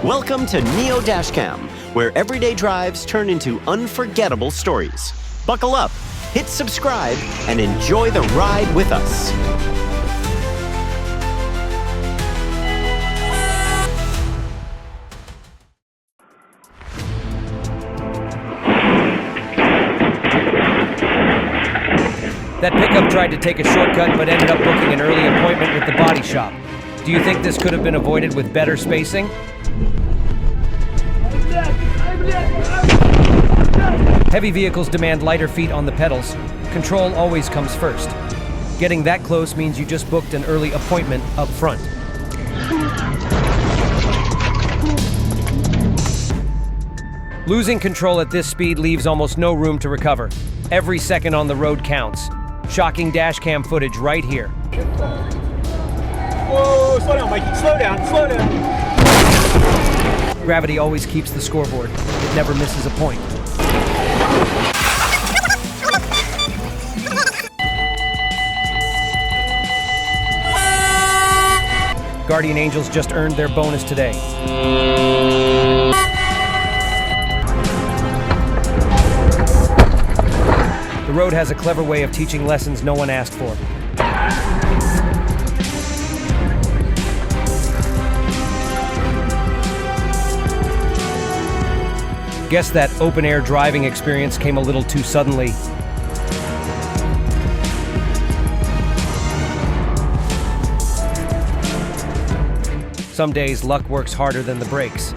Welcome to Neo Dashcam, where everyday drives turn into unforgettable stories. Buckle up, hit subscribe, and enjoy the ride with us. That pickup tried to take a shortcut but ended up booking an early appointment with the body shop. Do you think this could have been avoided with better spacing? Heavy vehicles demand lighter feet on the pedals. Control always comes first. Getting that close means you just booked an early appointment up front. Losing control at this speed leaves almost no room to recover. Every second on the road counts. Shocking dash cam footage right here. Whoa, slow down, Mikey, slow down, slow down. Gravity always keeps the scoreboard. It never misses a point. Guardian Angels just earned their bonus today. The road has a clever way of teaching lessons no one asked for. Guess that open-air driving experience came a little too suddenly. Some days, luck works harder than the brakes.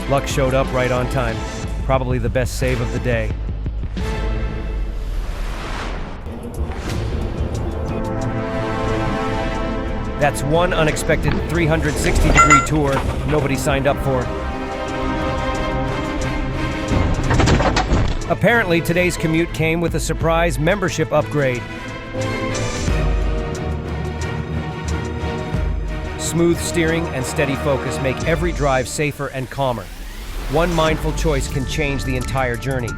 Luck showed up right on time. Probably the best save of the day. That's one unexpected 360-degree tour nobody signed up for. Apparently, today's commute came with a surprise membership upgrade. Smooth steering and steady focus make every drive safer and calmer. One mindful choice can change the entire journey.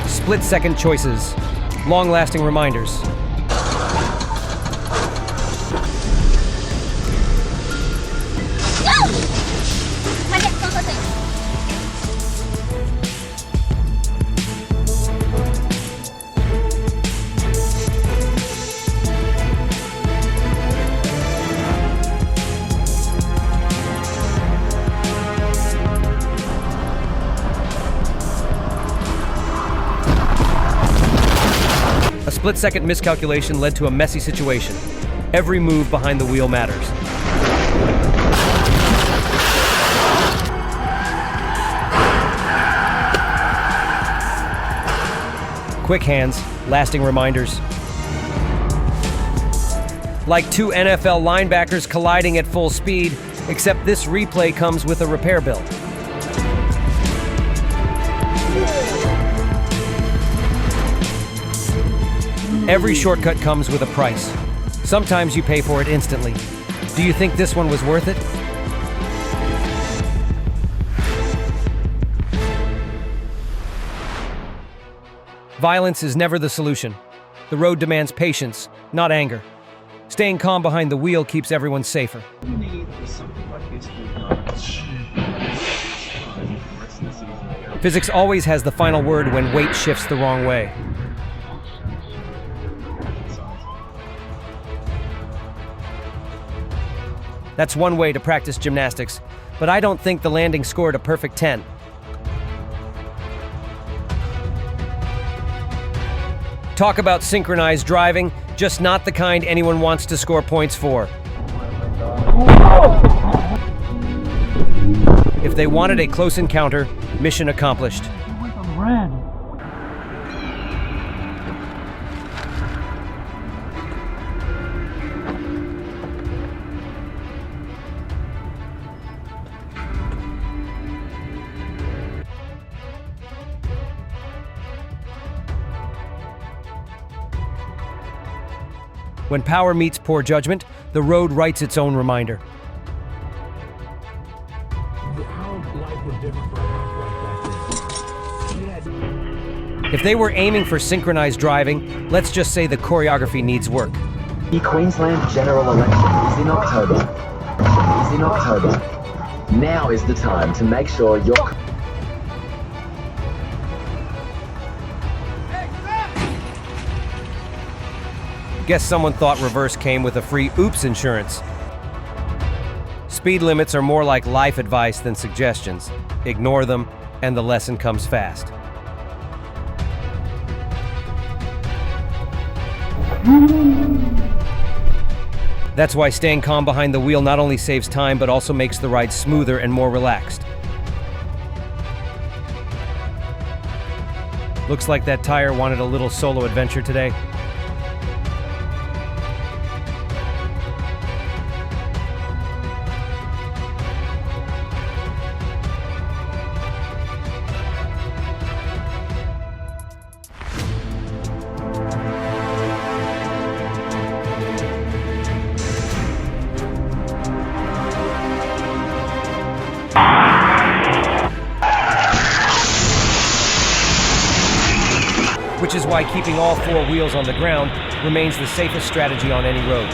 Split-second choices, long-lasting reminders. A split-second miscalculation led to a messy situation. Every move behind the wheel matters. Quick hands, lasting reminders. Like two NFL linebackers colliding at full speed, except this replay comes with a repair bill. Every shortcut comes with a price. Sometimes you pay for it instantly. Do you think this one was worth it? Violence is never the solution. The road demands patience, not anger. Staying calm behind the wheel keeps everyone safer. Physics always has the final word when weight shifts the wrong way. That's one way to practice gymnastics, but I don't think the landing scored a perfect 10. Talk about synchronized driving, just not the kind anyone wants to score points for. If they wanted a close encounter, mission accomplished. When power meets poor judgment, the road writes its own reminder. If they were aiming for synchronized driving, let's just say the choreography needs work. The Queensland general election is in October. Now is the time to make sure you're... Guess someone thought reverse came with a free oops insurance. Speed limits are more like life advice than suggestions. Ignore them, and the lesson comes fast. That's why staying calm behind the wheel not only saves time, but also makes the ride smoother and more relaxed. Looks like that tire wanted a little solo adventure today. Which is why keeping all four wheels on the ground remains the safest strategy on any road.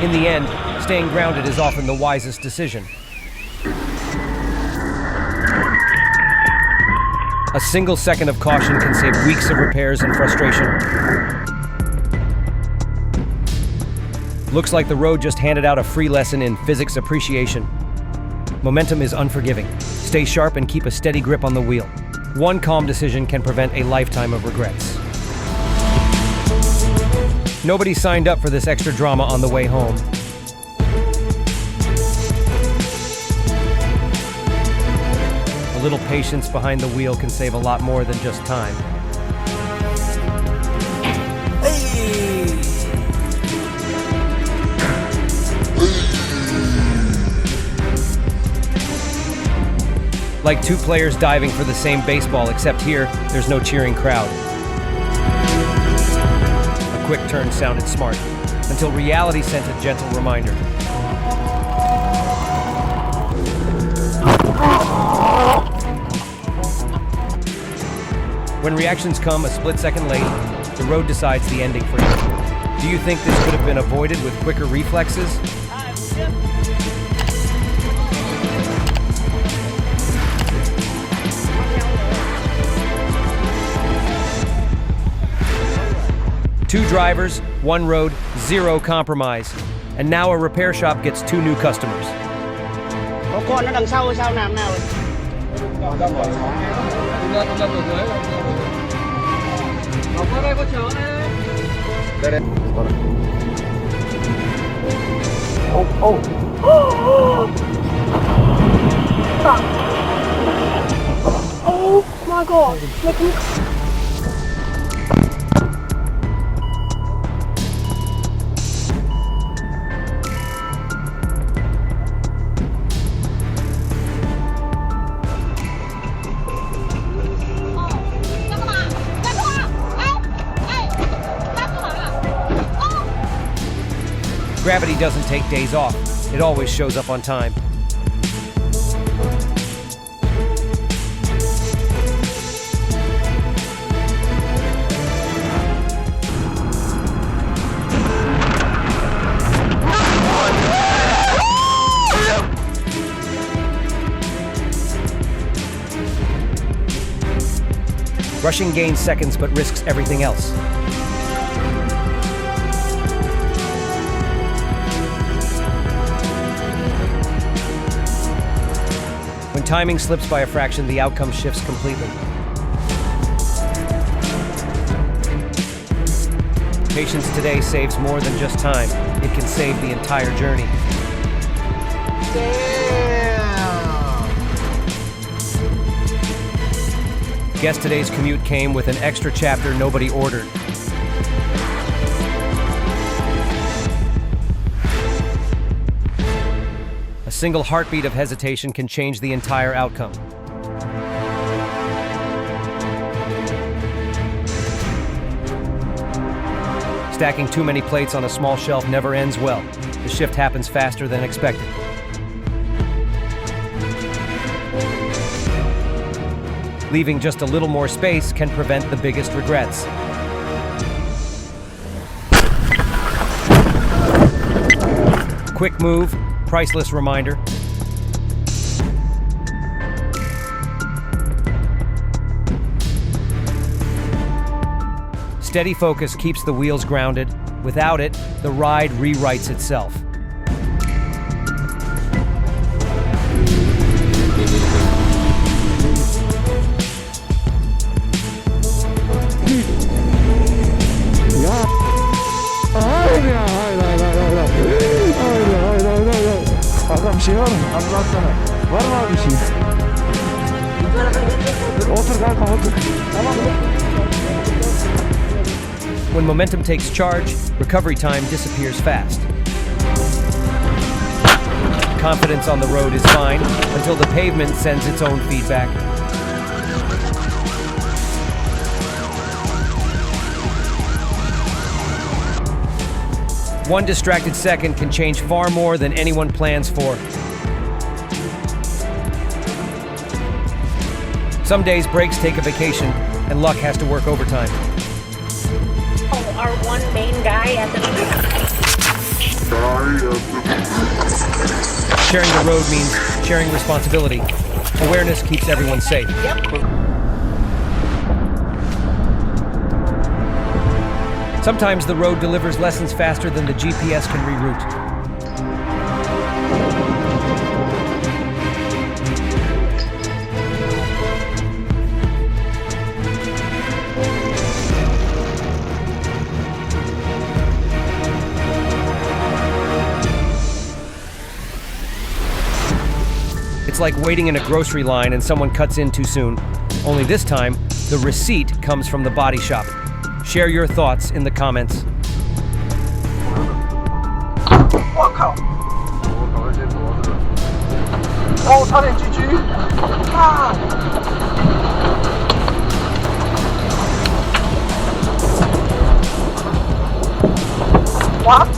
In the end, staying grounded is often the wisest decision. A single second of caution can save weeks of repairs and frustration. Looks like the road just handed out a free lesson in physics appreciation. Momentum is unforgiving. Stay sharp and keep a steady grip on the wheel. One calm decision can prevent a lifetime of regrets. Nobody signed up for this extra drama on the way home. A little patience behind the wheel can save a lot more than just time. Like two players diving for the same baseball, except here, there's no cheering crowd. A quick turn sounded smart, until reality sent a gentle reminder. When reactions come a split second late, the road decides the ending for you. Do you think this could have been avoided with quicker reflexes? Two drivers, one road, zero compromise. And now a repair shop gets two new customers. Có con nó đằng sau sao làm nào? Oh my god, look at Gravity doesn't take days off. It always shows up on time. Rushing gains seconds but risks everything else. When timing slips by a fraction, the outcome shifts completely. Patience today saves more than just time. It can save the entire journey. Guess today's commute came with an extra chapter nobody ordered. A single heartbeat of hesitation can change the entire outcome. Stacking too many plates on a small shelf never ends well. The shift happens faster than expected. Leaving just a little more space can prevent the biggest regrets. Quick move, priceless reminder. Steady focus keeps the wheels grounded. Without it, the ride rewrites itself. Kanka bir şey var mı? Anlatsana. Var mı abi bir şey? Otur kanka otur. Tamam mı? When momentum takes charge, recovery time disappears fast. Confidence on the road is fine until the pavement sends its own feedback. One distracted second can change far more than anyone plans for. Some days brakes take a vacation and luck has to work overtime. Our one main guy at the Sharing the road means sharing responsibility. Awareness keeps everyone safe. Sometimes the road delivers lessons faster than the GPS can reroute. It's like waiting in a grocery line and someone cuts in too soon. Only this time, the receipt comes from the body shop. Share your thoughts in the comments. Oh, 差点GG！啊！ What?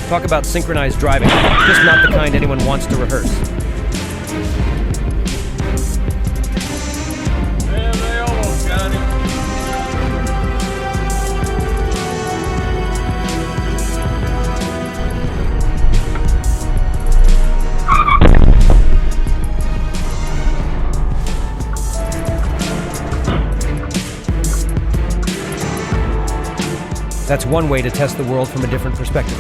Talk about synchronized driving, just not the kind anyone wants to rehearse. Man, they almost got him. That's one way to test the world from a different perspective.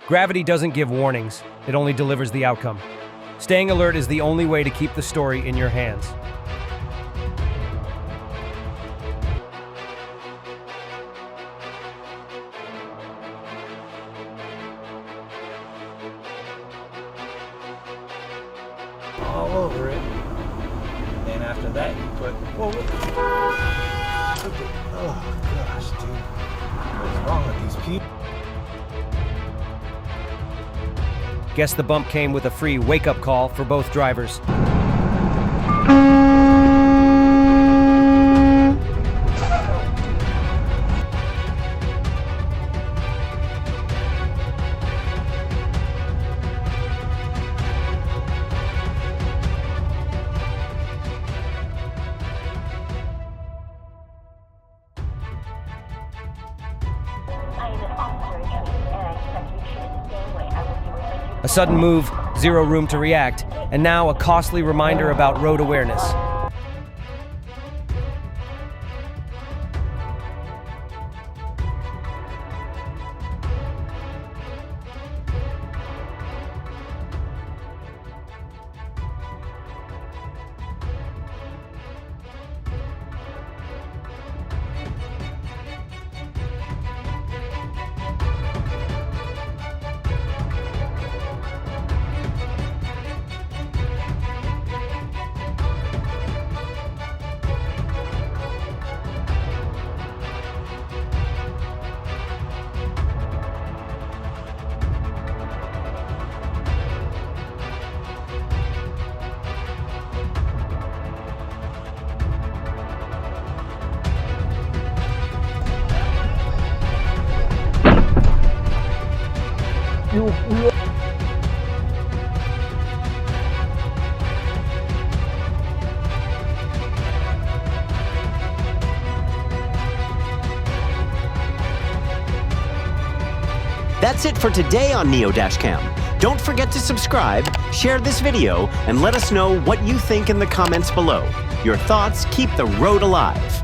Gravity doesn't give warnings, it only delivers the outcome. Staying alert is the only way to keep the story in your hands. All over it. Then after that, you put. Whoa, oh gosh, dude. What's wrong with these people? Guess the bump came with a free wake-up call for both drivers. A sudden move, zero room to react, and now a costly reminder about road awareness. That's it for today on Neo Dashcam. Don't forget to subscribe, share this video, and let us know what you think in the comments below. Your thoughts keep the road alive.